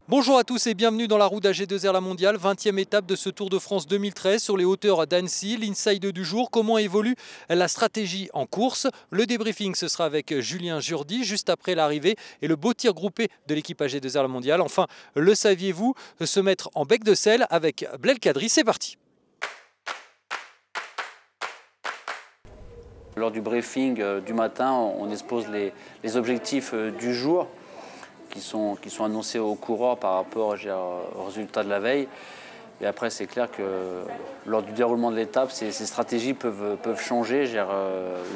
Bonjour à tous et bienvenue dans la roue d'AG2R La Mondiale, 20e étape de ce Tour de France 2013 sur les hauteurs d'Annecy. L'inside du jour, comment évolue la stratégie en course. Le débriefing, ce sera avec Julien Jourdi juste après l'arrivée et le beau tir groupé de l'équipe AG2R La Mondiale. Enfin, le saviez-vous, se mettre en bec de sel avec Blel Kadri. C'est parti. Lors du briefing du matin, on expose les objectifs du jour qui sont annoncés aux coureurs par rapport aux résultats de la veille. Et après, c'est clair que lors du déroulement de l'étape, ces stratégies peuvent changer.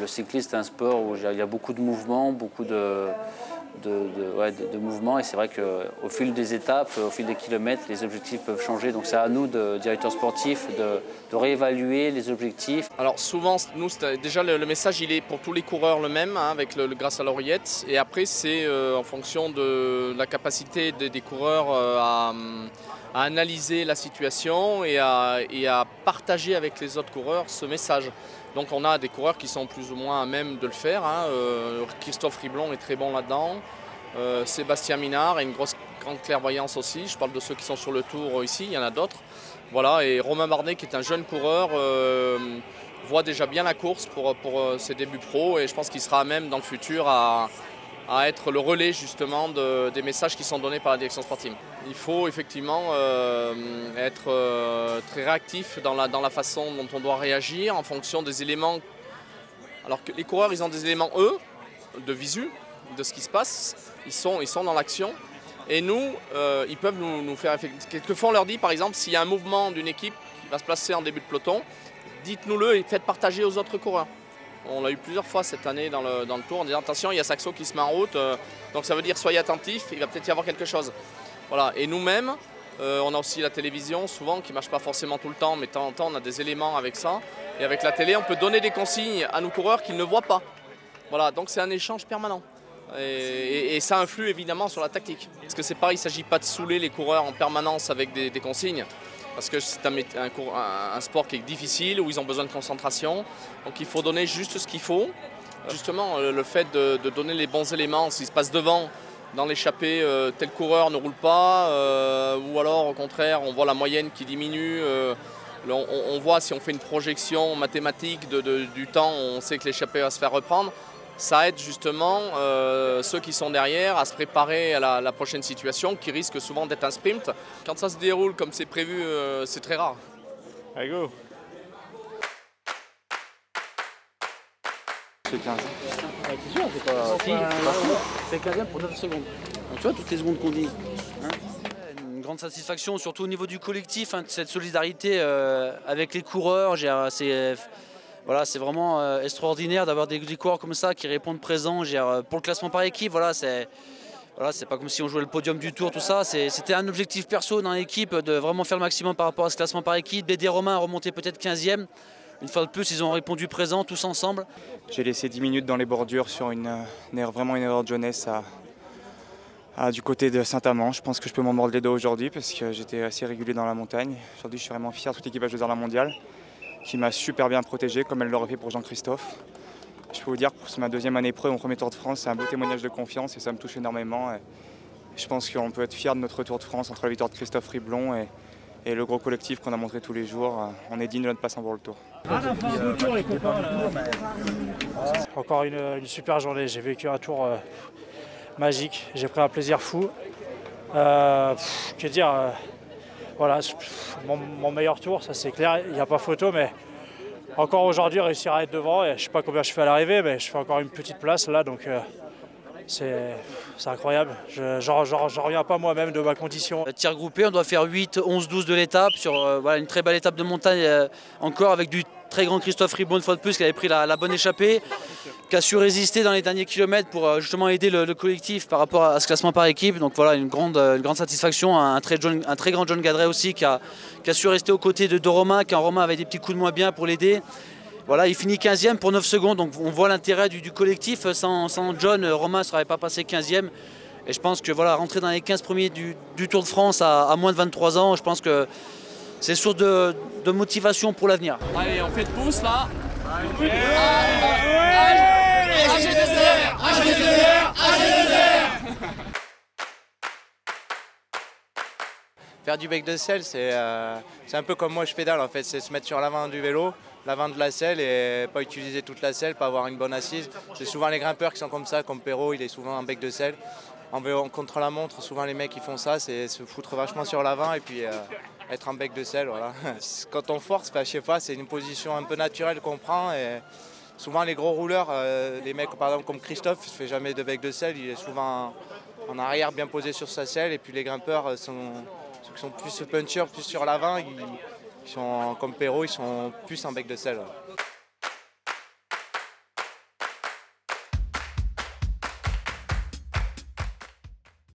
Le cycliste est un sport où il y a beaucoup de mouvements, beaucoup de mouvements. Et c'est vrai qu'au fil des étapes, au fil des kilomètres, les objectifs peuvent changer. Donc c'est à nous, directeurs sportifs, de réévaluer les objectifs. Alors souvent, nous, déjà le message il est pour tous les coureurs le même, hein, avec le grâce à l'oreillette. Et après, c'est en fonction de la capacité des coureurs à analyser la situation et à partager avec les autres coureurs ce message. Donc on a des coureurs qui sont plus ou moins à même de le faire. Hein. Christophe Riblon est très bon là-dedans. Sébastien Minard a une grande clairvoyance aussi. Je parle de ceux qui sont sur le tour ici, il y en a d'autres. Voilà, et Romain Bardet qui est un jeune coureur voit déjà bien la course pour ses débuts pro et je pense qu'il sera à même dans le futur à être le relais justement des messages qui sont donnés par la direction sportive. Il faut effectivement être très réactif dans la façon dont on doit réagir en fonction des éléments. Alors que les coureurs, ils ont des éléments, eux, de visu, de ce qui se passe. Ils sont dans l'action. Et nous, ils peuvent nous faire effectivement. Quelquefois, on leur dit, par exemple, s'il y a un mouvement d'une équipe qui va se placer en début de peloton, dites-nous-le et faites partager aux autres coureurs. On l'a eu plusieurs fois cette année dans le tour en disant attention, il y a Saxo qui se met en route, donc ça veut dire soyez attentifs, il va peut-être y avoir quelque chose. Voilà. Et nous-mêmes, on a aussi la télévision souvent qui ne marche pas forcément tout le temps, mais de temps en temps on a des éléments avec ça. Et avec la télé, on peut donner des consignes à nos coureurs qu'ils ne voient pas. Voilà, donc c'est un échange permanent. Et ça influe évidemment sur la tactique. Parce que c'est pareil, il ne s'agit pas de saouler les coureurs en permanence avec des consignes. Parce que c'est un sport qui est difficile, où ils ont besoin de concentration. Donc il faut donner juste ce qu'il faut. Justement, le fait de donner les bons éléments, s'il se passe devant, dans l'échappée, tel coureur ne roule pas, ou alors au contraire, on voit la moyenne qui diminue. On voit si on fait une projection mathématique du temps, on sait que l'échappée va se faire reprendre. Ça aide justement ceux qui sont derrière à se préparer à la prochaine situation qui risque souvent d'être un sprint. Quand ça se déroule comme c'est prévu, c'est très rare. Allez, go. C'est 15. C'est 15 pour 9 secondes. Tu vois toutes les secondes qu'on dit. Hein, une grande satisfaction, surtout au niveau du collectif, hein, cette solidarité avec les coureurs. Voilà, c'est vraiment extraordinaire d'avoir des coureurs comme ça qui répondent présents. Pour le classement par équipe, voilà, c'est pas comme si on jouait le podium du tour, tout ça. C'était un objectif perso dans l'équipe de vraiment faire le maximum par rapport à ce classement par équipe. D'aider Romain à remonter peut-être 15e. Une fois de plus, ils ont répondu présent tous ensemble. J'ai laissé 10 minutes dans les bordures sur vraiment une erreur de jeunesse du côté de Saint-Amand. Je pense que je peux m'en mordre les doigts aujourd'hui parce que j'étais assez régulier dans la montagne. Aujourd'hui, je suis vraiment fier de toute l'équipe AG2R La Mondiale qui m'a super bien protégé, comme elle l'aurait fait pour Jean-Christophe. Je peux vous dire que c'est ma deuxième année pro et mon premier Tour de France, c'est un beau témoignage de confiance et ça me touche énormément. Et je pense qu'on peut être fier de notre Tour de France entre la victoire de Christophe Riblon et le gros collectif qu'on a montré tous les jours. On est digne de notre place pour le Tour. Encore une super journée, j'ai vécu un tour magique, j'ai pris un plaisir fou. Que dire voilà, mon meilleur tour, ça c'est clair, il n'y a pas photo, mais encore aujourd'hui réussir à être devant, et je ne sais pas combien je fais à l'arrivée, mais je fais encore une petite place là, donc c'est incroyable. J'en reviens pas moi-même de ma condition. Tir groupé, on doit faire 8, 11, 12 de l'étape, sur voilà, une très belle étape de montagne encore avec du très grand Christophe Riblon une fois de plus qui avait pris la bonne échappée, qui a su résister dans les derniers kilomètres pour justement aider le collectif par rapport à ce classement par équipe. Donc voilà, une grande satisfaction. Un très grand John Gadret aussi qui a su rester aux côtés de Romain quand Romain avait des petits coups de moins bien pour l'aider. Voilà, il finit 15e pour 9 secondes, donc on voit l'intérêt du collectif. Sans John, Romain ne serait pas passé 15e. Et je pense que voilà, rentrer dans les 15 premiers du Tour de France à moins de 23 ans, je pense que c'est source de motivation pour l'avenir. Allez, on fait de pouce là. AG2R Faire du bec de selle, c'est un peu comme moi je pédale en fait, c'est se mettre sur l'avant du vélo, l'avant de la selle et pas utiliser toute la selle, pas avoir une bonne assise. C'est souvent les grimpeurs qui sont comme ça, comme Perrault, il est souvent en bec de selle. En vélo contre la montre, souvent les mecs qui font ça, c'est se foutre vachement sur l'avant et puis être en bec de selle. Voilà. Quand on force, je sais pas, c'est une position un peu naturelle qu'on prend. Et souvent les gros rouleurs, les mecs par exemple comme Christophe, il ne fait jamais de bec de selle, il est souvent en arrière bien posé sur sa selle. Et puis les grimpeurs, ceux qui sont plus punchers, plus sur l'avant, ils sont comme Perrault, ils sont plus en bec de selle.